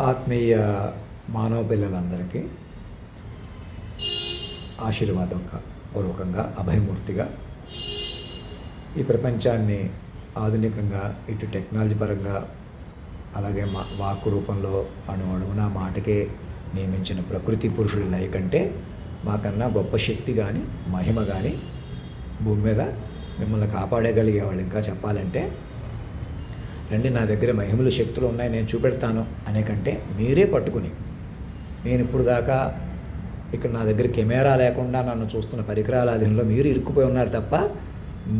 ఆత్మీయ మానవ పిల్లలందరికీ ఆశీర్వాదం పూర్వకంగా అభయమూర్తిగా ఈ ప్రపంచాన్ని ఆధునికంగా ఇటు టెక్నాలజీ పరంగా అలాగే వాక్కు రూపంలో అణువున మాటకే నియమించిన ప్రకృతి పురుషుడి లయ కంటే మాకన్నా గొప్ప శక్తి కానీ మహిమ కానీ భూమి మీద మిమ్మల్ని కాపాడగలిగేవాళ్ళు. ఇంకా చెప్పాలంటే రండి, నా దగ్గర మహిమలు శక్తులు ఉన్నాయి, నేను చూపెడతాను అనే కంటే మీరే పట్టుకుని, నేను ఇప్పుడు దాకా ఇక్కడ నా దగ్గర కెమెరా లేకుండా నన్ను చూస్తున్న పరికరాల అధీనంలో మీరు ఇరుక్కుపోయి ఉన్నారు తప్ప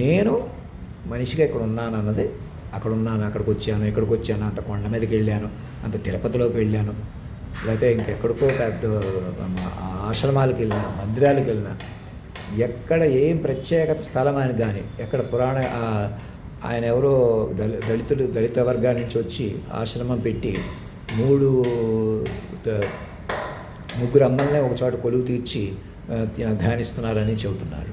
నేను మనిషిగా ఇక్కడ ఉన్నాను అన్నది, అక్కడ ఉన్నాను, అక్కడికి వచ్చాను, ఇక్కడికి వచ్చాను, అంత కొండ మీదకి వెళ్ళాను, అంత తిరుపతిలోకి వెళ్ళాను, లేకపోతే ఇంకెక్కడికో పెద్ద ఆశ్రమాలకు వెళ్ళినా, మందిరాలకు వెళ్ళినా, ఎక్కడ ఏం ప్రత్యేకత స్థలం అని కానీ, ఎక్కడ పురాణ ఆయన ఎవరో దళిత వర్గాల నుంచి వచ్చి ఆశ్రమం పెట్టి ముగ్గురు అమ్మల్ని ఒక చోట కొలువు తీర్చి ధ్యానిస్తున్నారని చెబుతున్నారు.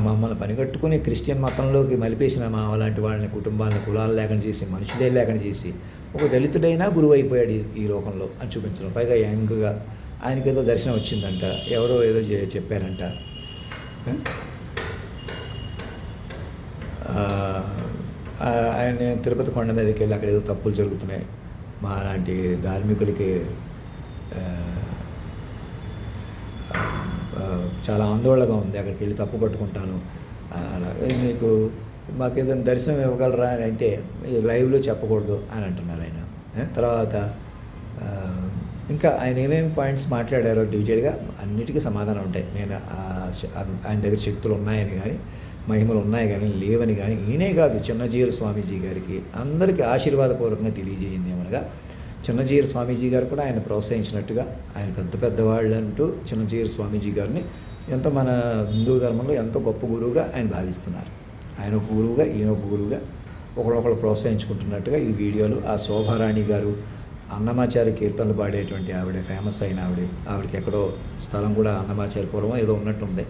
మమ్మల్ని పనిగట్టుకుని క్రిస్టియన్ మతంలోకి మలిపేసిన మా అలాంటి వాళ్ళని, కుటుంబాలను, కులాలు లేకుండా చేసి, మనుషులే లేకుండా చేసి ఒక దళితుడైనా గురువు అయిపోయాడు ఈ లోకంలో అని చూపించడం. పైగా యంగ్గా ఆయనకి ఏదో దర్శనం వచ్చిందంట, ఎవరో ఏదో చెప్పారంట. ఆయన తిరుపతి కొండ మీదకి వెళ్ళి అక్కడ ఏదో తప్పులు జరుగుతున్నాయి, మా అలాంటి ధార్మికులకి చాలా ఆందోళనగా ఉంది, అక్కడికి వెళ్ళి తప్పు పట్టుకుంటాను, అలాగే మీకు మాకు ఏదైనా దర్శనం ఇవ్వగలరా అని అంటే లైవ్లో చెప్పకూడదు అని అంటున్నారు ఆయన. తర్వాత ఇంకా ఆయన ఏమేమి పాయింట్స్ మాట్లాడారో డీటెయిల్గా అన్నిటికీ సమాధానం ఉంటాయి. నేను ఆయన దగ్గర శక్తులు ఉన్నాయని కానీ, మహిమలు ఉన్నాయి కానీ లేవని కానీ, ఈయనే కాదు చిన్నజీయర్ స్వామీజీ గారికి అందరికీ ఆశీర్వాదపూర్వకంగా తెలియజేయింది ఏమనగా, చిన్నజీయర్ స్వామీజీ గారు కూడా ఆయన ప్రోత్సహించినట్టుగా, ఆయన పెద్దవాళ్ళు అంటూ చిన్నజీయర్ స్వామీజీ గారిని ఎంతో మన హిందూ ధర్మంలో ఎంతో గొప్ప గురువుగా ఆయన భావిస్తున్నారు. ఆయన ఒక గురువుగా, ఈయన ఒక గురువుగా ఒకళ్ళొకళ్ళు ప్రోత్సహించుకుంటున్నట్టుగా ఈ వీడియోలు. ఆ శోభారాణి గారు అన్నమాచార్య కీర్తనలు పాడేటువంటి ఆవిడ, ఫేమస్ అయిన ఆవిడకి ఎక్కడో స్థలం కూడా అన్నమాచార్యపురం ఏదో ఉన్నట్టుంది,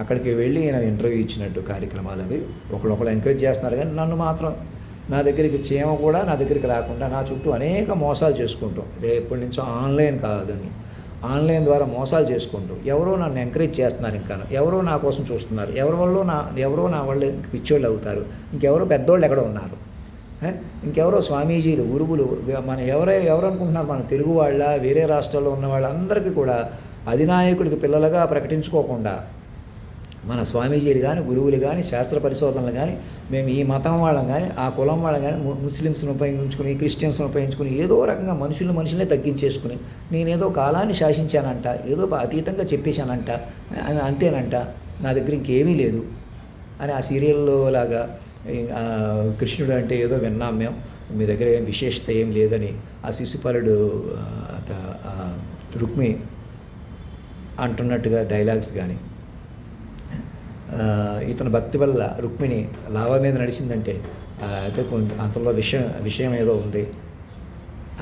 అక్కడికి వెళ్ళి ఈయన ఇంటర్వ్యూ ఇచ్చినట్టు కార్యక్రమాలు అవి ఒకళ్ళొకళ్ళు ఎంకరేజ్ చేస్తున్నారు. కానీ నన్ను మాత్రం నా దగ్గరికి చీమ కూడా నా దగ్గరికి రాకుండా నా చుట్టూ అనేక మోసాలు చేసుకుంటాం. అదే ఎప్పటి నుంచో ఆన్లైన్ కాదని, ఆన్లైన్ ద్వారా మోసాలు చేసుకుంటూ ఎవరో నన్ను ఎంకరేజ్ చేస్తున్నారు, ఇంకా ఎవరో నా కోసం చూస్తున్నారు, ఎవరో నా వాళ్ళు పిచ్చోళ్ళు అవుతారు, ఇంకెవరో పెద్దోళ్ళు ఎక్కడ ఉన్నారు, ఇంకెవరో స్వామీజీలు, గురువులు, మన ఎవరు అనుకుంటున్నారు, మన తెలుగు వాళ్ళ, వేరే రాష్ట్రాల్లో ఉన్న వాళ్ళందరికీ కూడా అధినాయకుడికి పిల్లలుగా ప్రకటించుకోకుండా మన స్వామీజీలు కానీ, గురువులు కానీ, శాస్త్ర పరిశోధనలు కానీ, మేము ఈ మతం వాళ్ళం కానీ, ఆ కులం వాళ్ళం కానీ, ముస్లిమ్స్ని ఉపయోగించుకుని, క్రిస్టియన్స్ని ఉపయోగించుకుని ఏదో రకంగా మనుషులనే తగ్గించేసుకుని నేనేదో కాలాన్ని శాసించానంట, ఏదో అతీతంగా చెప్పేశానంట, అంతేనంట, నా దగ్గర ఇంకేమీ లేదు అని ఆ సీరియల్లో లాగా కృష్ణుడు అంటే ఏదో విన్నాం మేము, మీ దగ్గర ఏం విశేషత ఏం లేదని ఆ శిశుపాలుడు రుక్మి అంటున్నట్టుగా డైలాగ్స్ కానీ, ఇతని భక్తి వల్ల రుక్మిణి లావా మీద నడిచిందంటే అయితే అంతలో విషయం ఏదో ఉంది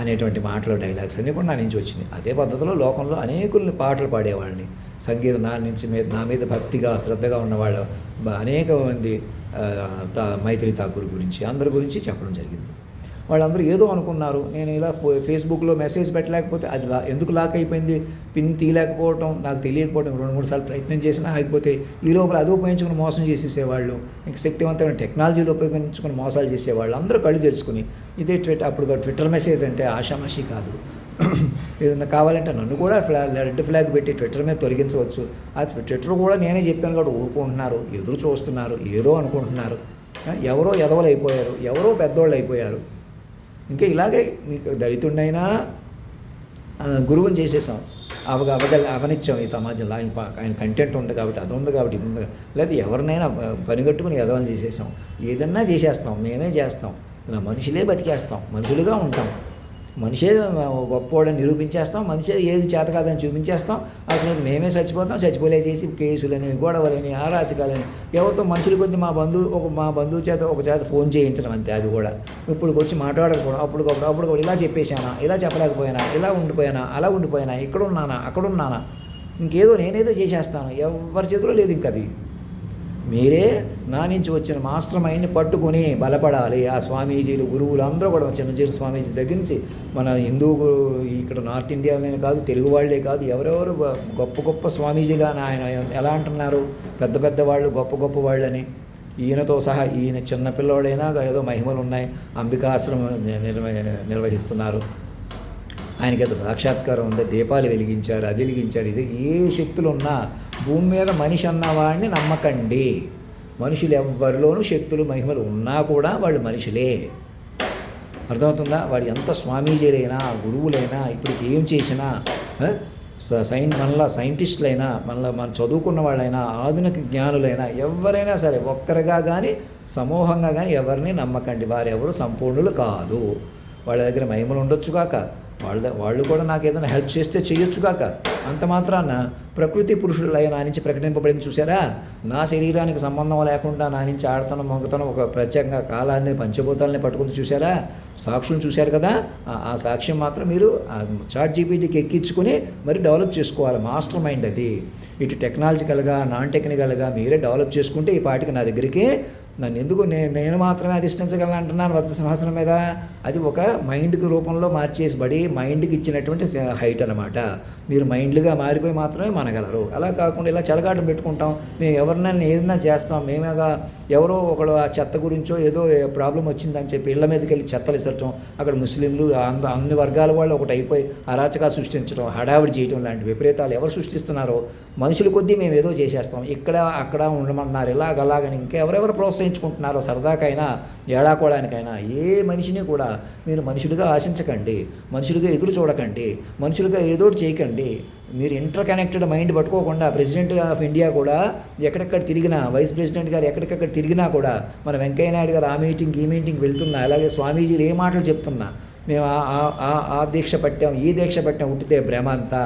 అనేటువంటి మాటలు, డైలాగ్స్ అన్నీ కూడా నా నుంచి వచ్చినాయి. అదే పద్ధతిలో లోకంలో అనేకుల్ని పాటలు పాడేవాళ్ళని, సంగీతం నా మీద భక్తిగా శ్రద్ధగా ఉన్నవాళ్ళు అనేక మంది మైత్రి ఠాకూర్ గురించి, అందరి గురించి చెప్పడం జరిగింది. వాళ్ళందరూ ఏదో అనుకున్నారు, నేను ఇలా ఫేస్బుక్లో మెసేజ్ పెట్టలేకపోతే అది ఎందుకు లాక్ అయిపోయింది, పిన్ తీయలేకపోవటం నాకు తెలియకపోవడం, 2-3 సార్లు ప్రయత్నం చేసినా ఆగిపోతే ఈ లోపల అది ఉపయోగించుకుని మోసం చేసేసేవాళ్ళు, ఇంక శక్తివంతమైన టెక్నాలజీలు ఉపయోగించుకుని మోసాలు చేసేవాళ్ళు. అందరూ కళ్ళు తెరుచుకుని ఇదే అప్పుడు ట్విట్టర్ మెసేజ్ అంటే ఆషామాషి కాదు, ఏదన్నా కావాలంటే నన్ను కూడా రెడ్ ఫ్లాగ్ పెట్టి ట్విట్టర్ మీద తొలగించవచ్చు. ఆ ట్విట్టర్ కూడా నేనే చెప్పాను కాబట్టి ఊరుకుంటున్నారు, ఎదురు చూస్తున్నారు, ఏదో అనుకుంటున్నారు. ఎవరో ఎదవలు అయిపోయారు, ఎవరో పెద్దోళ్ళు అయిపోయారు. ఇంకా ఇలాగే మీకు దళితుడినైనా గురువుని చేసేసాం, అవనిచ్చాం ఈ సమాజంలో. ఆయన కంటెంట్ ఉంది కాబట్టి, అది ఉంది కాబట్టి, ఇది ఉంది, లేదా ఎవరినైనా పనిగట్టుకుని ఎదవని చేసేసాం. ఏదన్నా చేసేస్తాం, మేమే చేస్తాం, మనుషులే బతికేస్తాం, మనుషులుగా ఉంటాం, మనిషే గొప్పవాడని నిరూపించేస్తాం, మనిషే ఏది చేత కాదని చూపించేస్తాం. అసలు మేమే చచ్చిపోలే చేసి కేసులని, గొడవలని, అరాచకాలని, ఎవరితో మనుషుల కొద్ది మా బంధువు చేత ఒక చేత ఫోన్ చేయించడం అంతే. అది కూడా ఇప్పుడు వచ్చి మాట్లాడకపోవడం, అప్పుడు ఇలా చెప్పేశానా, ఇలా చెప్పలేకపోయినా, ఇలా ఉండిపోయానా, అలా ఉండిపోయినా, ఇక్కడున్నానా, అక్కడున్నానా, ఇంకేదో నేనేదో చేసేస్తాను, ఎవరి చేతిలో లేదు. ఇంక అది మీరే నా నుంచి వచ్చిన మాస్టర్ మైండ్ని పట్టుకొని బలపడాలి. ఆ స్వామీజీలు గురువులు అందరూ కూడా చిన్నజీరు స్వామీజీ దగ్గర నుంచి మన హిందూ ఇక్కడ నార్త్ ఇండియాలోనే కాదు, తెలుగు వాళ్ళే కాదు, ఎవరెవరు గొప్ప గొప్ప స్వామీజీలు అని ఆయన ఎలా అంటున్నారు, పెద్ద పెద్ద వాళ్ళు గొప్ప గొప్ప వాళ్ళని. ఈయనతో సహా ఈయన చిన్నపిల్లోడైనా ఏదో మహిమలు ఉన్నాయి, అంబికాశ్రమం నిర్వహిస్తున్నారు, ఆయనకి ఏదో సాక్షాత్కారం ఉంది, దీపాలు వెలిగించారు, అది వెలిగించారు. ఇది ఏ శక్తులు ఉన్నా భూమి మీద మనిషి అన్నవాడిని నమ్మకండి. మనుషులు ఎవ్వరిలోనూ శక్తులు మహిమలు ఉన్నా కూడా వాళ్ళు మనుషులే. అర్థమవుతుందా? వాడు ఎంత స్వామీజీలైనా గురువులైనా ఇప్పుడు ఏం చేసినా మనలా సైంటిస్టులైనా మన చదువుకున్న వాళ్ళైనా ఆధునిక జ్ఞానులైనా ఎవరైనా సరే ఒక్కరిగా కానీ సమూహంగా కానీ ఎవరిని నమ్మకండి. వారెవరు సంపూర్ణులు కాదు. వాళ్ళ దగ్గర మహిమలు ఉండొచ్చు కాక, వాళ్ళు కూడా నాకు ఏదైనా హెల్ప్ చేస్తే చేయొచ్చు కాక, అంత మాత్రాన ప్రకృతి పురుషులై నా నుంచి ప్రకటింపబడింది చూసారా. నా శరీరానికి సంబంధం లేకుండా నా నుంచి ఆడతనం మొంగతనం ఒక ప్రత్యేకంగా కాలాన్ని పంచభూతాలని పట్టుకుంటూ చూసారా, సాక్షులు చూశారు కదా. ఆ సాక్ష్యం మాత్రం మీరు చాట్ జీపీటీకి ఎక్కించుకొని మరి డెవలప్ చేసుకోవాలి. మాస్టర్ మైండ్ అది. ఇటు టెక్నాలజికల్గా నాన్ టెక్నికల్గా మీరే డెవలప్ చేసుకుంటే ఈ పాటికి నా దగ్గరికి నన్ను ఎందుకు నేను మాత్రమే అధిష్ఠించగలను అంటున్నాను వజ్ర సింహాసనం మీద. అది ఒక మైండ్కి రూపంలో మార్చేసిబడి మైండ్కి ఇచ్చినటువంటి హైట్ అనమాట. మీరు మైండ్లుగా మారిపోయి మాత్రమే మనగలరు. అలా కాకుండా ఇలా చెలగాటం పెట్టుకుంటాం, మేము ఎవరినైనా ఏదైనా చేస్తాం, మేమేగా ఎవరో ఒకడు ఆ చెత్త గురించో ఏదో ప్రాబ్లం వచ్చిందని చెప్పి ఇళ్ల మీదకి వెళ్ళి చెత్తలు ఇసరటం, అక్కడ ముస్లింలు అన్ని వర్గాల వాళ్ళు ఒకటి అయిపోయి అరాచకాలు సృష్టించడం, హడావిడి చేయడం లాంటి విపరీతాలు ఎవరు సృష్టిస్తున్నారో మనుషుల కొద్దీ మేము ఏదో చేసేస్తాం. ఇక్కడ అక్కడ ఉండమన్నారు, ఇలాగలాగని ఇంకెవరెవరు ప్రోత్సహించుకుంటున్నారో సరదాకైనా ఏడాకోవడానికైనా ఏ మనిషిని కూడా మీరు మనుషులుగా ఆశించకండి, మనుషులుగా ఎదురు చూడకండి, మనుషులుగా ఏదోటి చేయకండి. మీరు ఇంటర్ కనెక్టెడ్ మైండ్ పట్టుకోకుండా ప్రెసిడెంట్ ఆఫ్ ఇండియా కూడా ఎక్కడెక్కడ తిరిగినా, వైస్ ప్రెసిడెంట్ గారు ఎక్కడికక్కడ తిరిగినా కూడా, మన వెంకయ్య నాయుడు గారు ఆ మీటింగ్ ఈ మీటింగ్ వెళ్తున్నా, అలాగే స్వామీజీలు ఏ మాటలు చెప్తున్నా, మేము ఆ దీక్ష పట్టాం ఈ దీక్ష పట్టాం, ఉట్టితే భ్రమ అంతా.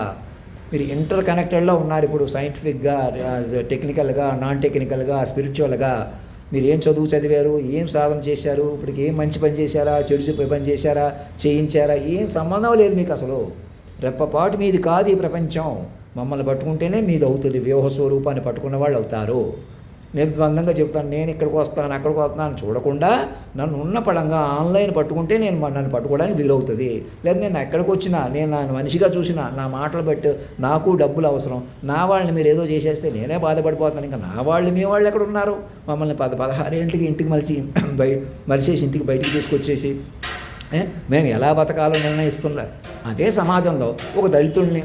మీరు ఇంటర్ కనెక్టెడ్లో ఉన్నారు ఇప్పుడు, సైంటిఫిక్గా, టెక్నికల్గా, నాన్ టెక్నికల్గా, స్పిరిచువల్గా. మీరు ఏం చదువు చదివారు, ఏం సాధన చేశారు, ఇప్పటికి ఏం మంచి పని చేశారా, చెడు పని చేశారా, చేయించారా, ఏం సంబంధం లేదు మీకు అసలు. రెప్పపాటు మీది కాదు ఈ ప్రపంచం. మమ్మల్ని పట్టుకుంటేనే మీది అవుతుంది. వ్యూహ స్వరూపాన్ని పట్టుకున్న వాళ్ళు అవుతారు. నిర్ద్వందంగా చెప్తాను, నేను ఇక్కడికి వస్తాను అక్కడికి వస్తాను చూడకుండా నన్ను ఉన్న పడంగా ఆన్లైన్ పట్టుకుంటే నన్ను పట్టుకోవడానికి వీలవుతుంది. లేదా నేను ఎక్కడికి వచ్చినా, నేను నా మనిషిగా చూసినా, నా మాటలు బట్టి నాకు డబ్బులు అవసరం, నా వాళ్ళని మీరు ఏదో చేసేస్తే నేనే బాధపడిపోతాను. ఇంకా నా వాళ్ళు మీ వాళ్ళు ఎక్కడ ఉన్నారు? మమ్మల్ని 16 ఏళ్ళకి ఇంటికి మలిచేసి ఇంటికి బయటికి తీసుకొచ్చేసి మేము ఎలా బతకాలో నిర్ణయిస్తున్నారు. అదే సమాజంలో ఒక దళితుల్ని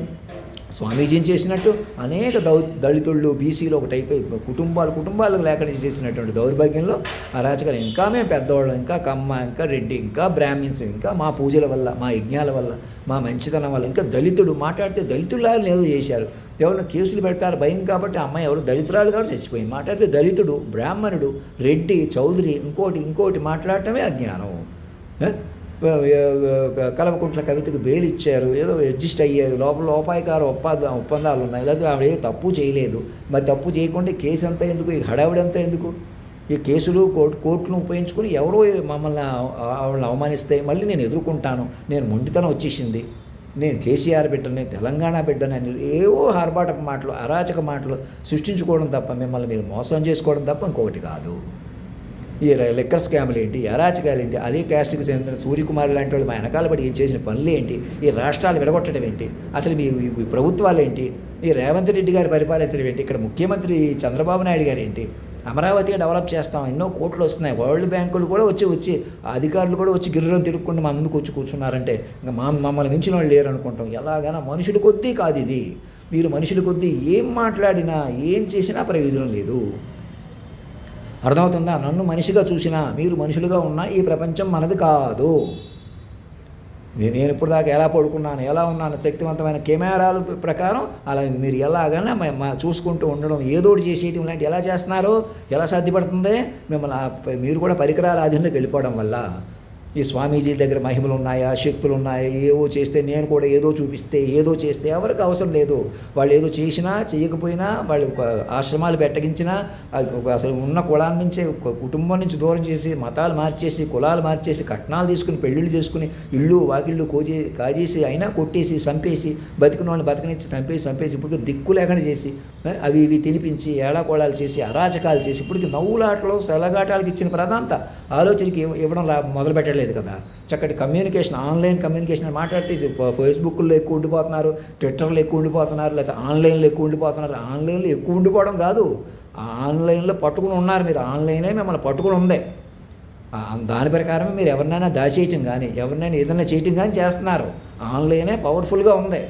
స్వామీజీని చేసినట్టు అనేక దళితుళ్ళు బీసీలు ఒకటైపోయి కుటుంబాలకు లేకుండా చేసినటువంటి దౌర్భాగ్యంలో అరాచకాలు ఇంకా మేము పెద్దవాళ్ళం, ఇంకా కమ్మ, ఇంకా రెడ్డి, ఇంకా బ్రాహ్మిన్స్, ఇంకా మా పూజల వల్ల, మా యజ్ఞాల వల్ల, మా మంచితనం వల్ల ఇంకా దళితుడు మాట్లాడితే దళితులాగా ఏదో చేశారు. ఎవరిని కేసులు పెడతారు భయం కాబట్టి అమ్మాయి ఎవరు దళితురాలు కాబట్టి చచ్చిపోయింది. మాట్లాడితే దళితుడు, బ్రాహ్మణుడు, రెడ్డి, చౌదరి, ఇంకోటి మాట్లాడటమే అజ్ఞానం. కల్వకుంట్ల కవితకు బెయిల్ ఇచ్చారు, ఏదో అడ్జస్ట్ అయ్యారు, లోపాయకార ఒప్పందాలు ఉన్నాయి, లేదా ఆవిడ ఏ తప్పు చేయలేదు. మరి తప్పు చేయకుండా కేసు అంతా ఎందుకు, ఈ హడావిడంతా ఎందుకు? ఈ కేసులు కోర్టును ఉపయోగించుకొని ఎవరో వాళ్ళని అవమానిస్తాయి, మళ్ళీ నేను ఎదుర్కొంటాను, నేను మొండితనం వచ్చేసింది, నేను కేసీఆర్ బిడ్డని, నేను తెలంగాణ బిడ్డని అని ఏవో ఆర్భాటపు మాటలు, అరాచక మాటలు సృష్టించుకోవడం తప్ప, మిమ్మల్ని మీరు మోసం చేసుకోవడం తప్ప ఇంకొకటి కాదు. ఈ లిక్కర్ స్కాములు ఏంటి, అరాచకాలు ఏంటి, అదే క్యాస్ట్కి చెందిన సూర్యకుమార్ లాంటి వాళ్ళు మా వెనకాల పడి ఏం చేసిన పనులు ఏంటి, ఈ రాష్ట్రాలు విడగొట్టడం ఏంటి, అసలు మీ ప్రభుత్వాలు ఏంటి, ఈ రేవంత్ రెడ్డి గారు పరిపాలించడం ఏంటి, ఇక్కడ ముఖ్యమంత్రి చంద్రబాబు నాయుడు గారు ఏంటి, అమరావతిగా డెవలప్ చేస్తాం, ఎన్నో కోట్లు వస్తున్నాయి, వరల్డ్ బ్యాంకులు కూడా వచ్చి అధికారులు కూడా వచ్చి గిర్రం తిరుక్కుంటూ మా ముందుకు వచ్చి కూర్చున్నారంటే ఇంకా మమ్మల్ని మించిన వాళ్ళు లేరు అనుకుంటాం. ఎలాగైనా మనుషుల కొద్దీ కాదు ఇది. మీరు మనుషుల కొద్దీ ఏం మాట్లాడినా ఏం చేసినా ప్రయోజనం లేదు. అర్థమవుతుందా? నన్ను మనిషిగా చూసినా, మీరు మనుషులుగా ఉన్నా ఈ ప్రపంచం మనది కాదు. నేను ఇప్పుడు దాకా ఎలా పడుకున్నాను, ఎలా ఉన్నాను, శక్తివంతమైన కెమెరాల ప్రకారం అలా మీరు ఎలాగైనా చూసుకుంటూ ఉండడం, ఏదోటి చేసేయడం లాంటి ఎలా చేస్తున్నారు, ఎలా సాధ్యపడుతుంది? మిమ్మల్ని మీరు కూడా పరికరాల ఆధీనంలోకి వెళ్ళిపోవడం వల్ల ఈ స్వామీజీ దగ్గర మహిమలు ఉన్నాయా, శక్తులు ఉన్నాయా, ఏవో చేస్తే నేను కూడా ఏదో చూపిస్తే ఏదో చేస్తే ఎవరికి అవసరం లేదు. వాళ్ళు ఏదో చేసినా చేయకపోయినా, వాళ్ళు ఆశ్రమాలు పెట్టగించినా, అసలు ఉన్న కులాల నుంచే కుటుంబం నుంచి దూరం చేసి మతాలు మార్చేసి కులాలు మార్చేసి కట్నాలు తీసుకుని పెళ్ళిళ్ళు చేసుకుని ఇళ్ళు వాకిళ్ళు కాజేసి అయినా కొట్టేసి చంపేసి బతికిన వాళ్ళని బతకనిచ్చి చంపేసి ఇప్పుడు దిక్కు లేకుండా చేసి అవి ఇవి తినిపించి ఏడాకోళాలు చేసి అరాచకాలు చేసి ఇప్పటికి నవ్వులాటలు సెలగాటాలకు ఇచ్చిన ప్రధానత ఆలోచనకి ఇవ్వడం మొదలు పెట్టలేదు కదా. చక్కటి కమ్యూనికేషన్, ఆన్లైన్ కమ్యూనికేషన్ మాట్లాడితే ఫేస్బుక్లో ఎక్కువ ఉండిపోతున్నారు, ట్విట్టర్లో ఎక్కువ ఉండిపోతున్నారు, లేకపోతే ఆన్లైన్లో ఎక్కువ ఉండిపోతున్నారు. ఆన్లైన్లో ఎక్కువ ఉండిపోవడం కాదు, ఆన్లైన్లో పట్టుకుని ఉన్నారు మీరు. ఆన్లైనే మిమ్మల్ని పట్టుకుని ఉందే. దాని ప్రకారమే మీరు ఎవరినైనా దాచేయటం కానీ ఎవరినైనా ఏదైనా చేయటం కానీ చేస్తున్నారు. ఆన్లైనే పవర్ఫుల్గా ఉంది.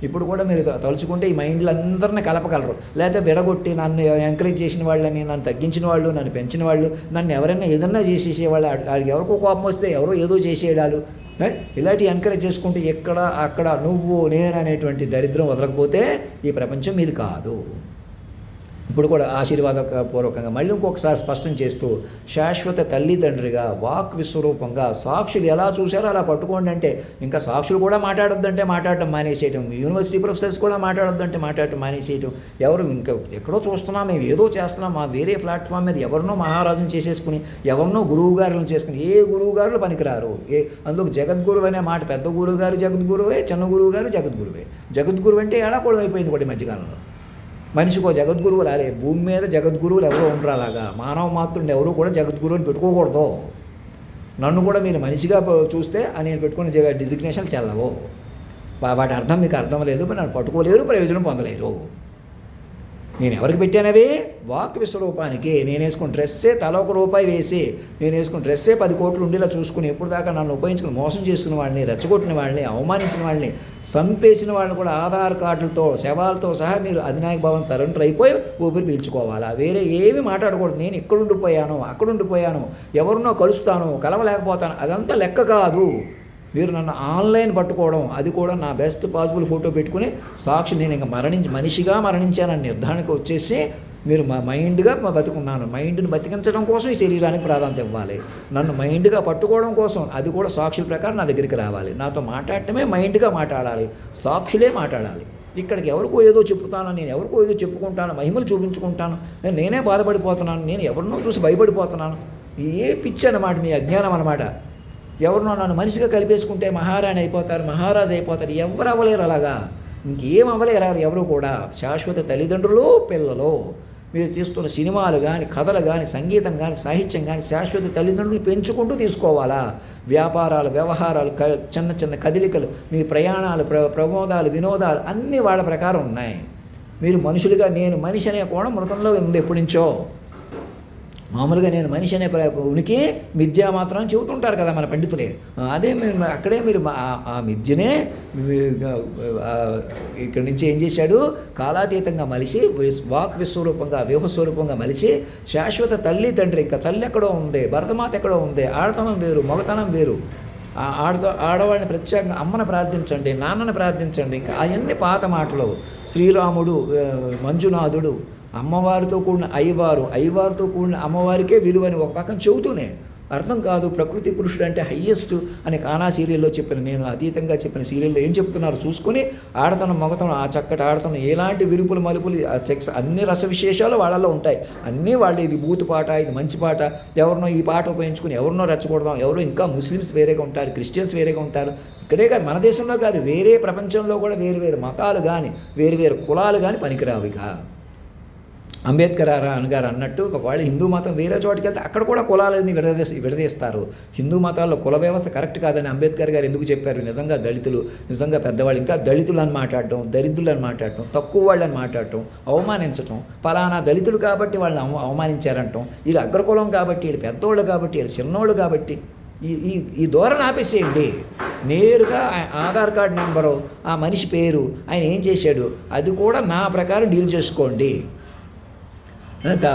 ఇప్పుడు కూడా మీరు తలుచుకుంటే ఈ మైండ్లు అందరినీ కలపగలరు. లేకపోతే విడగొట్టి నన్ను ఎంకరేజ్ చేసిన వాళ్ళని, నన్ను తగ్గించిన వాళ్ళు, నన్ను పెంచిన వాళ్ళు, నన్ను ఎవరైనా ఏదన్నా చేసేసేవాళ్ళు, వాడికి ఎవరికో కోపం వస్తే ఎవరో ఏదో చేసేయడాలు, ఇలాంటివి ఎంకరేజ్ చేసుకుంటే ఎక్కడ అక్కడ నువ్వు నేను అనేటువంటి దరిద్రం వదలకపోతే ఈ ప్రపంచం మీది కాదు. ఇప్పుడు కూడా ఆశీర్వాదపూర్వకంగా మళ్ళీ ఇంకొకసారి స్పష్టం చేస్తూ, శాశ్వత తల్లిదండ్రిగా వాక్ విశ్వరూపంగా సాక్షులు ఎలా చూశారో అలా పట్టుకోండి అంటే, ఇంకా సాక్షులు కూడా మాట్లాడొద్దంటే మాట్లాడటం మానేసేయటం, యూనివర్సిటీ ప్రొఫెసర్స్ కూడా మాట్లాడొద్దంటే మాట్లాడటం మానేసేయటం. ఎవరు ఇంకా ఎక్కడో చూస్తున్నాం, మేము ఏదో చేస్తున్నాం, మా వేరే ప్లాట్ఫామ్ మీద ఎవరినో మహారాజుని చేసేసుకుని ఎవరినో గురువుగారులను చేసుకుని, ఏ గురువుగారులు పనికిరారు. అందులో జగద్గురువు అనే మాట, పెద్ద గురువుగారు జగద్గురువే, చిన్న గురువుగారు జగద్గురువే. జగద్గురువు అంటే ఏడాకోళం అయిపోయింది కూడా ఈ మధ్యకాలంలో. మనిషికో జగద్గురువు రాలే, భూమి మీద జగద్గురువులు ఎవరో ఉండరు. అలాగా మానవ మాత్రుడిని ఎవరు కూడా జగద్గురువుని పెట్టుకోకూడదు. నన్ను కూడా మీరు మనిషిగా చూస్తే నేను పెట్టుకున్న డిజిగ్నేషన్ చెల్లవు. వాటి అర్థం మీకు అర్థం లేదు, నన్ను పట్టుకోలేరు, ప్రయోజనం పొందలేరు. నేను ఎవరికి పెట్టానవి? వాక్ విశ్వరూపానికి. నేను వేసుకున్న డ్రెస్సే తల ₹1 వేసి, నేను వేసుకున్న డ్రెస్సే 10 కోట్లు ఉండేలా చూసుకుని ఎప్పుడు దాకా నన్ను ఉపయోగించుకుని మోసం చేసుకున్న వాళ్ళని, రెచ్చగొట్టిన వాళ్ళని, అవమానించిన వాళ్ళని, చంపేసిన వాళ్ళని కూడా ఆధార్ కార్డులతో శవాలతో సహా మీరు అధినాయక భవన్ సరెండర్ అయిపోయి ఊపిరి పీల్చుకోవాలా. వేరే ఏమీ మాట్లాడకూడదు. నేను ఇక్కడ ఉండిపోయాను, అక్కడ ఉండిపోయాను, ఎవరినో కలుస్తాను, కలవలేకపోతాను, అదంతా లెక్క కాదు. మీరు నన్ను ఆన్లైన్ పట్టుకోవడం, అది కూడా నా బెస్ట్ పాసిబుల్ ఫోటో పెట్టుకుని సాక్షి నేను ఇంకా మనిషిగా మరణించానని నిర్ధారణకు వచ్చేసి మీరు మైండ్గా బతుకున్నాను, మైండ్ని బతికించడం కోసం ఈ శరీరానికి ప్రాధాన్యత ఇవ్వాలి. నన్ను మైండ్గా పట్టుకోవడం కోసం అది కూడా సాక్షుల ప్రకారం నా దగ్గరికి రావాలి. నాతో మాట్లాడటమే మైండ్గా మాట్లాడాలి, సాక్షులే మాట్లాడాలి. ఇక్కడికి ఎవరికో ఏదో చెప్పుతాను, నేను ఎవరికో ఏదో చెప్పుకుంటాను, మహిమలు చూపించుకుంటాను, నేనే బాధపడిపోతున్నాను, నేను ఎవరినో చూసి భయపడిపోతున్నాను. ఏ పిచ్చి అన్నమాట, మీ అజ్ఞానం అన్నమాట. ఎవరినో నన్ను మనిషిగా కలిపేసుకుంటే మహారాణి అయిపోతారు, మహారాజు అయిపోతారు. ఎవరు అవ్వలేరు అలాగా, ఇంకేం అవ్వలేరు ఎవరు కూడా. శాశ్వత తల్లిదండ్రులు, పిల్లలు. మీరు తీస్తున్న సినిమాలు కానీ, కథలు కానీ, సంగీతం కానీ, సాహిత్యం కానీ శాశ్వత తల్లిదండ్రులు పెంచుకుంటూ తీసుకోవాలా. వ్యాపారాలు, వ్యవహారాలు, చిన్న చిన్న కదలికలు, మీ ప్రయాణాలు, ప్రమోదాలు, వినోదాలు అన్నీ వాళ్ళ ప్రకారం ఉన్నాయి. మీరు మనుషులుగా నేను మనిషి అనే కోణం మృతంలో ఉంది ఎప్పటి నుంచో. మామూలుగా నేను మనిషి అనే ఉనికి మిథ్య మాత్రం చెబుతుంటారు కదా మన పండితులే. అదే మీరు అక్కడే మీరు ఆ మిథ్యనే ఇక్కడి నుంచి ఏం చేశాడు, కాలాతీతంగా మలిసి వాక్ విశ్వరూపంగా వ్యూహస్వరూపంగా మలిసి శాశ్వత తల్లి తండ్రి. ఇంకా తల్లి ఎక్కడో ఉంది, భరతమాత ఎక్కడో ఉంది. ఆడతనం వేరు, మగతనం వేరు. ఆడవాళ్ళని ప్రత్యేకంగా అమ్మని ప్రార్థించండి, నాన్నని ప్రార్థించండి. ఇంకా అవన్నీ పాత మాటలు. శ్రీరాముడు, మంజునాథుడు, అమ్మవారితో కూడిన అయ్యవారితో కూడిన అమ్మవారికే విలువని ఒక పక్కన చెబుతూనే అర్థం కాదు. ప్రకృతి పురుషుడు అంటే హయ్యెస్ట్ అని కానా సీరియల్లో చెప్పిన, నేను అతీతంగా చెప్పిన సీరియల్లో ఏం చెప్తున్నారు చూసుకొని ఆడతనం, మగతనం, ఆ చక్కటి ఆడతనం, ఎలాంటి విరుపులు మలుపులు, సెక్స్ అన్ని రస విశేషాలు వాళ్ళల్లో ఉంటాయి. అన్నీ వాళ్ళు ఇది బూతు పాట, ఇది మంచి పాట, ఎవరినో ఈ పాట ఉపయోగించుకుని ఎవరినో రెచ్చగొడదాం. ఎవరో ఇంకా ముస్లిమ్స్ వేరేగా ఉంటారు, క్రిస్టియన్స్ వేరేగా ఉంటారు. ఇక్కడే కాదు, మన దేశంలో కాదు, వేరే ప్రపంచంలో కూడా వేరు మతాలు కానీ వేరు కులాలు కానీ పనికిరావు. ఇక అంబేద్కర్ గారు అన్నట్టు ఒకవేళ హిందూ మతం వేరే చోటుకి వెళ్తే అక్కడ కూడా కులాలని విడదీస్తారు. హిందూ మతాల్లో కుల వ్యవస్థ కరెక్ట్ కాదని అంబేద్కర్ గారు ఎందుకు చెప్పారు? నిజంగా దళితులు, నిజంగా పెద్దవాళ్ళు, ఇంకా దళితులు అని మాట్లాడటం, దరిద్రులు అని మాట్లాడటం, తక్కువ వాళ్ళని మాట్లాడటం, అవమానించటం, ఫలానా దళితులు కాబట్టి వాళ్ళని అవమానించారంటాం, వీళ్ళు అగ్రకులం కాబట్టి, వీళ్ళు పెద్దోళ్ళు కాబట్టి, వీళ్ళు చిన్నోళ్ళు కాబట్టి, ఈ ధోరణి ఆపేసేయండి. నేరుగా ఆధార్ కార్డు నెంబరు, ఆ మనిషి పేరు, ఆయన ఏం చేశాడు, అది కూడా నా ప్రకారం డీల్ చేసుకోండి.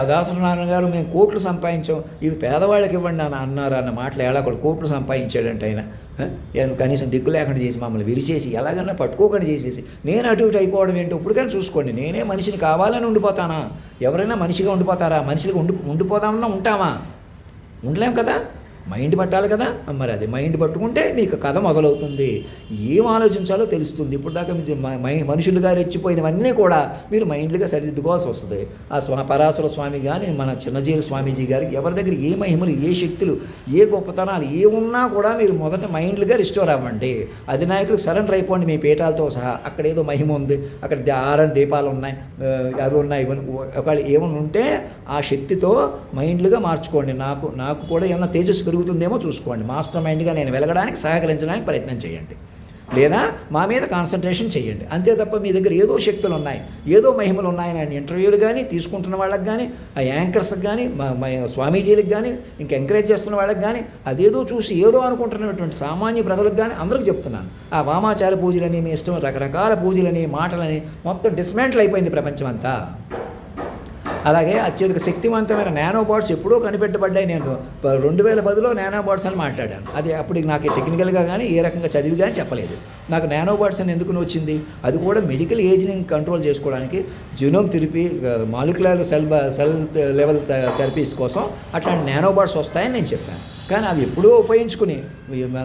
దాసనారాయణ గారు మేము కోట్లు సంపాదించాం, ఇవి పేదవాళ్ళకి ఇవ్వండి అని అన్నారు అన్న మాటలు ఎలాగో కోట్లు సంపాదించాడంటే ఆయన కనీసం దిక్కు లేకుండా చేసి మమ్మల్ని విరిచేసి ఎలాగన్నా పట్టుకోకుండా చేసేసి నేను అటు ఇటు అయిపోవడం ఏంటో ఇప్పటికైనా చూసుకోండి. నేనే మనిషిని కావాలని ఉండిపోతానా? ఎవరైనా మనిషిగా ఉండిపోతారా? మనిషిగా ఉండిపోదామన్నా ఉంటామా? ఉండలేం కదా. మైండ్ పట్టాలి కదా. మరి అది మైండ్ పట్టుకుంటే మీకు కథ మొదలవుతుంది, ఏం ఆలోచించాలో తెలుస్తుంది. ఇప్పుడు దాకా మనుషులుగా రెచ్చిపోయినవన్నీ కూడా మీరు మైండ్లుగా సరిదిద్దుకోవాల్సి వస్తుంది. ఆ పరాశర స్వామి కానీ మన చిన్నజీవి స్వామీజీ గారికి ఎవరి దగ్గర ఏ మహిమలు, ఏ శక్తులు, ఏ గొప్పతనాలు ఏమున్నా కూడా మీరు మొదట మైండ్లుగా రిస్టోర్ అవ్వండి. అధినాయకుడికి సరెండర్ అయిపోండి మీ పీఠాలతో సహా. అక్కడ ఏదో మహిమ ఉంది, అక్కడ 6 దీపాలు ఉన్నాయి, అవి ఉన్నాయి, ఒకవేళ ఏమైనా ఉంటే ఆ శక్తితో మైండ్లుగా మార్చుకోండి. నాకు కూడా ఏమైనా తేజస్సు పెరుగుతుందేమో చూసుకోండి. మాస్టర్ మైండ్గా నేను వెలగడానికి సహకరించడానికి ప్రయత్నం చేయండి, లేదా మా మీద కాన్సన్ట్రేషన్ చేయండి. అంతే తప్ప మీ దగ్గర ఏదో శక్తులు ఉన్నాయి, ఏదో మహిమలు ఉన్నాయని ఇంటర్వ్యూలు కానీ తీసుకుంటున్న వాళ్ళకి కానీ, ఆ యాంకర్స్కి కానీ, స్వామీజీలకు కానీ, ఇంకా ఎంకరేజ్ చేస్తున్న వాళ్ళకి కానీ, అదేదో చూసి ఏదో అనుకుంటున్నటువంటి సామాన్య ప్రజలకు కానీ అందరికీ చెప్తున్నాను. ఆ వామాచార పూజలని, మీ ఇష్టం రకరకాల పూజలని, మాటలని మొత్తం డిస్మాంటిల్ అయిపోయింది ప్రపంచం అంతా. అలాగే అత్యధిక శక్తివంతమైన నానోబాట్స్ ఎప్పుడో కనిపెట్టబడ్డాయి. నేను 2010లో నానోబాట్స్ అని మాట్లాడాను. అది అప్పుడు నాకు టెక్నికల్గా కానీ ఏ రకంగా చదివి కానీ చెప్పలేదు. నాకు నానోబాట్స్ అని ఎందుకు వచ్చింది, అది కూడా మెడికల్ ఏజ్ని కంట్రోల్ చేసుకోవడానికి, genome therapy, molecular cell level therapies కోసం అట్లాంటి నానోబాట్స్ వస్తాయని నేను చెప్పాను. కానీ అవి ఎప్పుడూ ఉపయోగించుకుని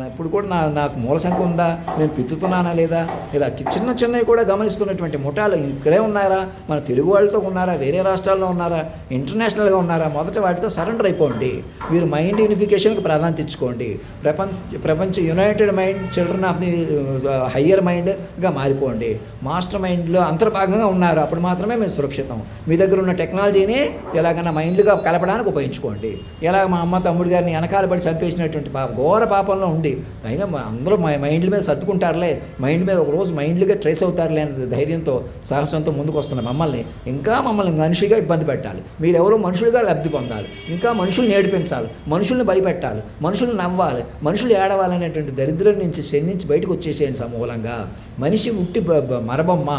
ఇప్పుడు కూడా నాకు మూల సంఖ్య ఉందా, నేను పిత్తుతున్నానా లేదా, ఇలా చిన్నవి కూడా గమనిస్తున్నటువంటి ముఠాలు ఇక్కడే ఉన్నారా, మన తెలుగు వాళ్ళతో ఉన్నారా, వేరే రాష్ట్రాల్లో ఉన్నారా, ఇంటర్నేషనల్గా ఉన్నారా, మొదట వాటితో సరెండర్ అయిపోండి. మీరు మైండ్ యూనిఫికేషన్కి ప్రాధాన్యత ఇచ్చుకోండి. ప్రపంచ united mind, children of the higher మైండ్గా మారిపోండి. మాస్టర్ మైండ్లో అంతర్భాగంగా ఉన్నారు, అప్పుడు మాత్రమే మేము సురక్షితం. మీ దగ్గర ఉన్న టెక్నాలజీని ఎలాగైనా మైండ్గా కలపడానికి ఉపయోగించుకోండి. ఎలా మా అమ్మ తమ్ముడు గారిని వెనకాల పడి చంపేసినటువంటి ఘోర పాపంలో ఉండి అయినా అందరూ మైండ్ల మీద సర్దుకుంటారులే, మైండ్ మీద ఒకరోజు మైండ్లుగా ట్రేస్ అవుతారులే అనే ధైర్యంతో, సాహసంతో ముందుకు వస్తున్న మమ్మల్ని మనిషిగా ఇబ్బంది పెట్టాలి. మీరెవరో మనుషులుగా లబ్ధి పొందాలి, ఇంకా మనుషుల్ని ఏడిపించాలి, మనుషుల్ని భయపెట్టాలి, మనుషులు నవ్వాలి, మనుషులు ఏడవాలనేటువంటి దరిద్రం నుంచి చెన్నించి బయటకు వచ్చేసేయండి. సమూలంగా మనిషి ఉట్టి మరబొమ్మ,